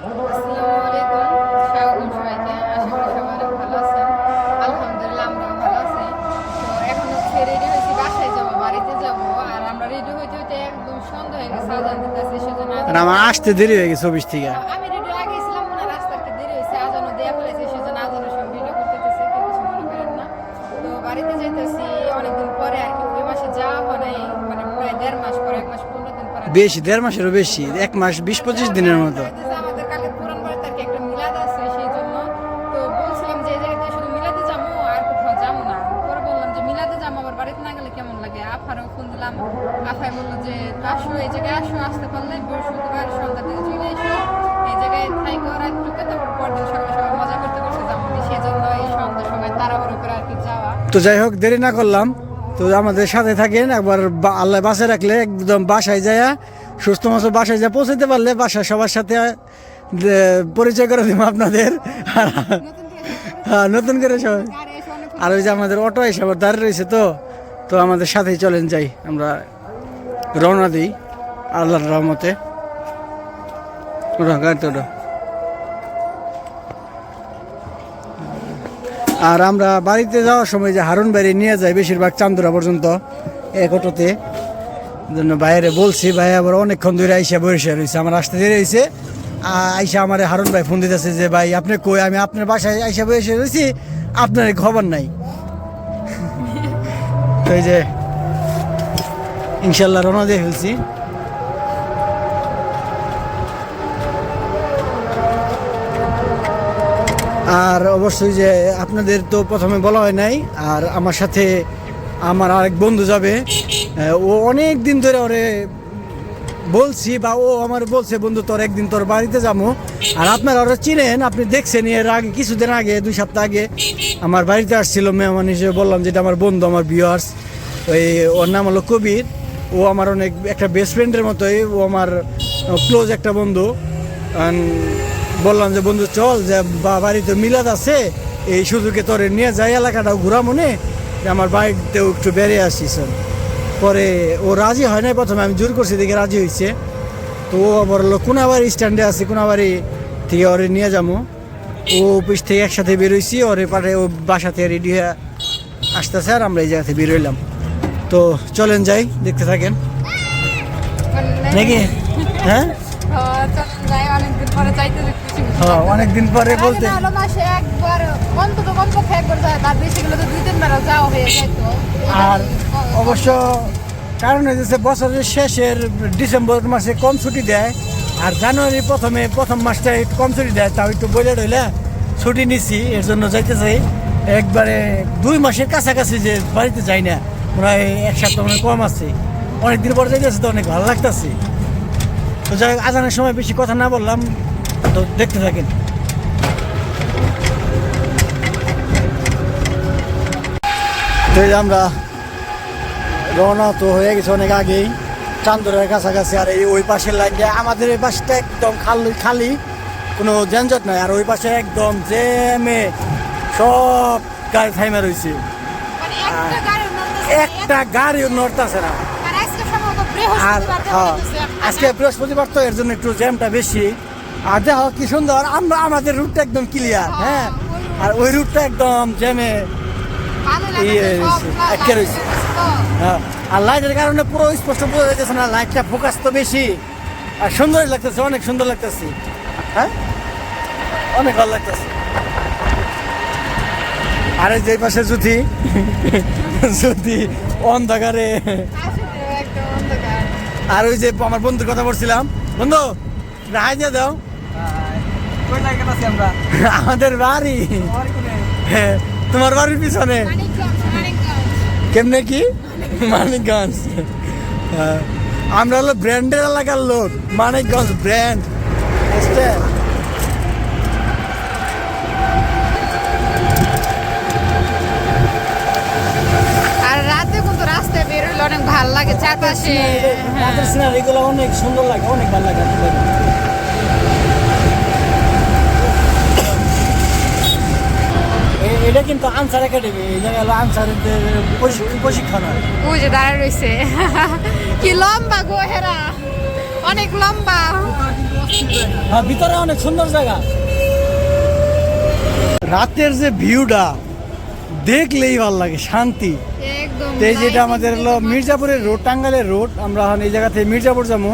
আসসালামু আলাইকুম, স্বাগতম সবাইকে। আশা করি সবাই অনেক ভালো আছেন। আলহামদুলিল্লাহ আমরাও ভালো আছি। তো এখন হচ্ছে রেডি হয়েছি, বাসায় যাবো, বাড়িতে যাবো। আর আমরা রেডি হইতে হইতে একদম সন্ধ্যা হয়ে গেছে, আজান দিতেছে, সেজন্য আর আমার আসতে দেরি হয়ে গেছে অফিস থেকে। আমি রেডি আগে ছিলাম না, রাস্তা একটু দেরি হয়েছে, আজানও দেয়া ফেলেছে, সেজন্য আজানের সব ভিডিও করতেছে, কেউ কিছু মনে করেন না। তো বাড়িতে যাইতেছি অনেকদিন পরে আর কি, ওই মাসে যাওয়া হয় নাই, মানে প্রায় 1.5 মাস পরে, 1 মাস 15 দিন পরে। বেশি, 1.5 মাসেরও বেশি, 1 মাস 20-25 দিনের মতো। আমাদের কালকে পুরান বাড়িতে আর কি একটা মিলাদ আছে, সেই জন্য তো বলছিলাম যে এই জায়গাতে শুধু মিলাদে যাবো, আর কোথাও যাবো না। পরে বললাম যে মিলাদে যাবো, আবার বাড়িতে না গেলে কেমন লাগে। আফারও ফোন দিলাম, আফাই বললো যে আসো, এই জায়গায় আসো, আসতে পারলে বৃহস্পতিবার সন্ধ্যার দিকে চলে এসো, এই জায়গায় থাইকো রাতটুকু, তারপর পরদিন সকালে সবাই মজা করতে করতে যাবো। সেই জন্য এই সন্ধ্যার সময় তাড়াহুড়ো করে আর কি যাওয়া। তো যাই হোক, দেরি না করলাম, তো আমাদের সাথে থাকেন। একবার আল্লাহ বাসায় রাখলে একদম বাসায় যায় সুস্থ মতো বাসায় যা পৌঁছাতে পারলে বাসায় সবার সাথে পরিচয় করে দিব আপনাদের। হ্যাঁ, নতুন করে সবাই। আর ওই যে আমাদের অটো এসে আবার দাঁড়িয়ে রয়েছে, তো তো আমাদের সাথেই চলেন যাই, আমরা রওনা দিই আল্লাহর রহমতে। ওটা গাড়িতে ওটা। আর আমরা বাড়িতে যাওয়ার সময় যে হারুন বাড়ি নিয়ে যায় বেশিরভাগ চান্দুরা পর্যন্ত এক অটোতে, জন্য বাইরে বলছি, ভাই আবার অনেকক্ষণ ধরে আইসা বসে রয়েছে, আমার আসতে দেরি হয়েছে। আইসা আমার হারুন ভাই ফোন দিতেছে যে ভাই আপনি কই, আমি আপনার বাসায় আইসা বসে রয়েছি, আপনার খবর নাই। তো এই যে ইনশাল্লাহ রওনা দিয়ে ফেলছি। আর অবশ্যই যে আপনাদের তো প্রথমে বলা হয় নাই, আর আমার সাথে আমার আরেক বন্ধু যাবে। ও অনেক দিন ধরে ওরে বলছি, বা ও আমার বলছে বন্ধু তোর একদিন তোর বাড়িতে যাবো। আর আপনারা ওরা চিনেন, আপনি দেখছেন এর আগে, কিছুদিন আগে 2 সপ্তাহ আগে আমার বাড়িতে আসছিল মেহমান হিসেবে। বললাম যেটা আমার বন্ধু, আমার ভিউয়ার্স, ওই ওর নাম হলো কবির। ও আমার অনেক একটা বেস্ট ফ্রেন্ডের মতোই, ও আমার ক্লোজ একটা বন্ধু। বললাম যে বন্ধু চল, যে বাড়িতে মিলাদ আছে, এই সুযোগে তোরে নিয়ে যাই, এলাকাটাও ঘোরা মনে, আমার বাইকতেও একটু বেরিয়ে আসিস। পরে ও রাজি হয় নাই, প্রথমে আমি জোর করছি, দেখে রাজি হয়েছে। তো ও আবার হলো কোনাবাড়ি স্ট্যান্ডে আছে, কোনাবাড়ি থেকে ওরে নিয়ে যাবো। ও অফিস থেকে একসাথে বেরোইছি, ওরে পারে ও বাসা থেকে রেডি হয়ে আসতেছে, আর আমরা এই জায়গাতে বেরোইলাম। তো চলেন যাই, দেখতে থাকেন নাকি। হ্যাঁ, অনেকদিন পরে বলতে আর অবশ্য কারণ হয়েছে বছরের শেষের ডিসেম্বর মাসে কম ছুটি দেয়, আর জানুয়ারি প্রথম মাসটা একটু কম ছুটি দেয়, তাও একটু বলে রইলে ছুটি নিছি, এর জন্য যাইতে চাই। একবারে 2 মাসের কাছাকাছি যে বাড়িতে যাই না, প্রায় 1 সপ্তাহ মানে কম আছে, অনেকদিন পরে যাইতেছে, তো অনেক ভালো লাগতেছে। তো যাই হোক, আজানের সময় বেশি কথা না বললাম, তো দেখতে থাকেন। তো আমরা রওনা তো হয়ে গেছে অনেক আগেই, চান্দুরের কাছাকাছি। আর এই ওই পাশের লাইন দিয়ে আমাদের এই পাশটা একদম খালি, কোনো যানজট নাই। আর ওই পাশে একদম জ্যামে সব গাড়ি থাইমা রয়েছে, একটা গাড়িও নড়তেছে না। আর আজকে বৃহস্পতিবার, তো এর জন্য একটু জ্যামটা বেশি। আর দেখো কি সুন্দর, আমাদের রুটটা একদম ক্লিয়ার। হ্যাঁ, আর ওই রুটটা একদম জ্যামে আটকে রয়েছে। হ্যাঁ, আর লাইটের কারণে পুরো স্পষ্ট বোঝা যাইতেছে না, লাইটটা ফোকাস তো বেশি, আর সুন্দর লাগতেছে, অনেক সুন্দর লাগতেছে। হ্যাঁ, অনেক ভালো লাগতেছে। আরে যে পাশে যদি অন্ধকারে, আর ওই যে আমার বন্ধুর কথা বলছিলাম, বন্ধু হাই দিয়ে দাও। আমাদের বাড়ি তোমার বাড়ির পিছনে। কেমনে কি? মানিকগঞ্জ। আমরা হলো ব্র্যান্ডের এলাকার লোক, মানিকগঞ্জ ব্র্যান্ড। আর রাতে কিন্তু রাস্তায় বেরোলে অনেক ভালো লাগে, চারপাশে রাতের সিনারিগুলো অনেক সুন্দর লাগে, অনেক ভালো লাগে। এটা কিন্তু আনসার একাডেমি, এই জায়গায় হলো আনসারের প্রশিক্ষণ হয়। ওই যে দাঁড়ায় রয়েছে, কি লম্বা গো হেরা, অনেক লম্বা। হ্যাঁ, ভিতরে অনেক সুন্দর জায়গা। রাতের যে ভিউটা দেখলেই ভালো লাগে, শান্তি। একদম তো এই যেটা আমাদের হলো মির্জাপুরের রোড, টাঙ্গাইলের রোড। আমরা এখন এই জায়গা থেকে মির্জাপুর যাবো,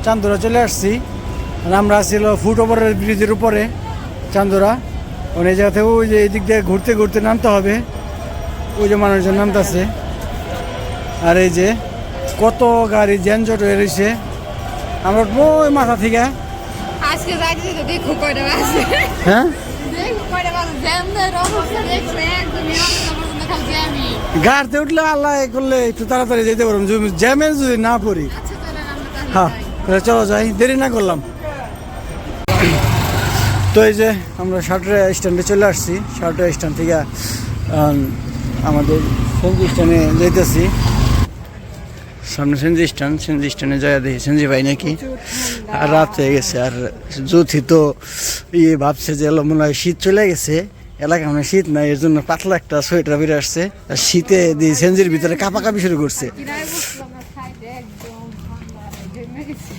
চান্দুরা চলে আসছি। আর আমরা ছিল ফুট ওভারের ব্রিজের উপরে চান্দুরা। ওই জায়গা থেকে ওই যে এদিক দিয়ে ঘুরতে ঘুরতে নামতে হবে, ওই যে মানুষজন নামতেছে। আর এই যে কত গাড়ি যানজট হয়ে রয়েছে। আমরা ওই মাথা থেকে আজকে যাইতে তো দেখো কয়টা বাজে, হ্যাঁ দেখো কয়টা বাজে, জ্যামের অবস্থা দেখছো একদম খালি জ্যামই। গাড়িতে উঠলে আল্লাহ করলে একটু তাড়াতাড়ি যেতে পারবো, জ্যামে যদি না পড়ি। আচ্ছা তাহলে আমরা তাহলে হ্যাঁ, তাহলে চলো যাই, দেরি না করলাম। তো এই যে আমরা সাঁতরা স্ট্যান্ডে চলে আসছি। সাঁতরা স্ট্যান্ড থেকে আমাদের সেনজি স্ট্যান্ডে যাইতেছি। সামনে সেনজি স্ট্যান্ডে যাই, দেখি সেনজি ভাই নাকি। আর রাত হয়ে গেছে, আর জ্যোতি তো ভাবছে যে এলো মনে হয় শীত চলে গেছে, এলাকা মানে শীত নাই, এর জন্য পাতলা একটা সোয়েটার বেরে আসছে। আর শীতে দিয়ে সেনজির ভিতরে কাঁপাকাঁপি শুরু করছে। কিরাই বসলাম না সাইডে, একদম ঠান্ডা জমে গেছে।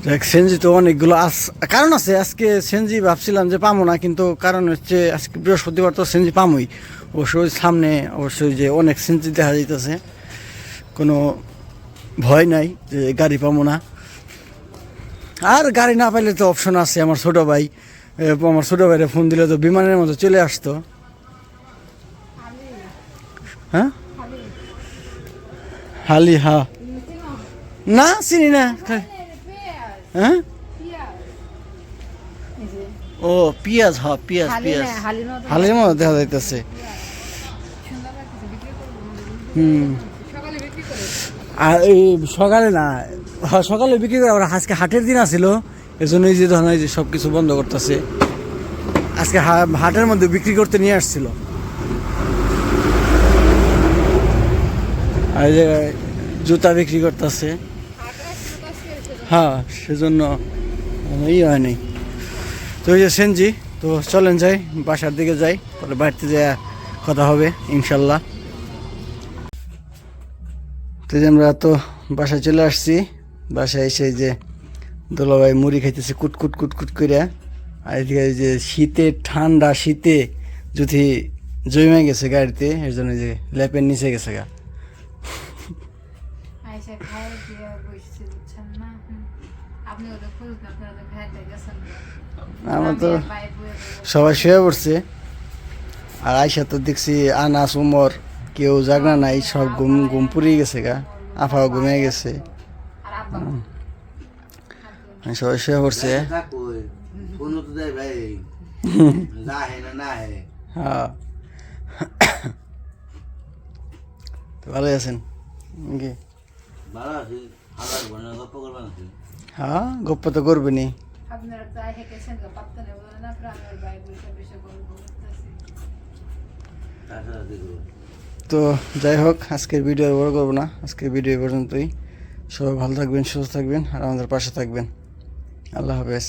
দেখ, সেনজি তো অনেকগুলো কারণ আছে। আজকে সেনজি ভাবছিলাম যে পামো না, কিন্তু কারণ হচ্ছে আজকে বৃহস্পতিবার তো সেনজি পামোই। অবশ্যই সামনে অবশ্যই যে অনেক সেনজি দেখা যাইতেছে, কোনো ভয় নাই যে গাড়ি পাবো না। আর গাড়ি না পাইলে তো অপশন আছে, আমার ছোট ভাইরে ফোন দিলে তো বিমানের মতো চলে আসতো। হ্যাঁ, হালি, হ্যাঁ, না চিনি না। হ্যাঁ, ও পিয়াজ, হ্যাঁ পিয়াজ, হালির মতো দেখা যাইতেছে। আর এই সকালে না, হ্যাঁ সকালে বিক্রি করে, আবার আজকে হাটের দিন আছিল, এর জন্য এই যে ধরেন এই যে সব কিছু বন্ধ করতেছে। আজকে হাটের মধ্যে বিক্রি করতে নিয়ে আসছিল। আর এই যে জুতা বিক্রি করতেছে, হ্যাঁ সেজন্য হয়নি। তো এই যে সেনজি, তো চলেন যাই, বাসার দিকে যাই, পরে বাড়িতে যাই কথা হবে ইনশাল্লাহ। তো যে আমরা তো বাসায় চলে আসছি। বাসায় এসে যে দোলাভাই মুড়ি খাইতেছে কুটকুট কুটকুট করে। আর এদিকে যে ঠান্ডা শীতে যদি জমে গেছে গাড়িতে, এর জন্য যে ল্যাপের নিচে গেছে গা। আমরা তো সবাই শুয়ে পড়ছে। আর আয়সা তো দেখছি আনাস উমর কেউ জাগনা নাই, সব ঘুম পুড়িয়ে গেছে গা, আফাও ঘুমিয়ে গেছে, সবাই শুয়ে পড়ছে। হ্যাঁ, ভালোই আছেন? হ্যাঁ, গপ্প তো করবেনি। তো যাই হোক, আজকের ভিডিও বড় করবো না, আজকের ভিডিও পর্যন্তই। সবাই ভালো থাকবেন, সুস্থ থাকবেন, আর আমাদের পাশে থাকবেন। আল্লাহ হাফেজ।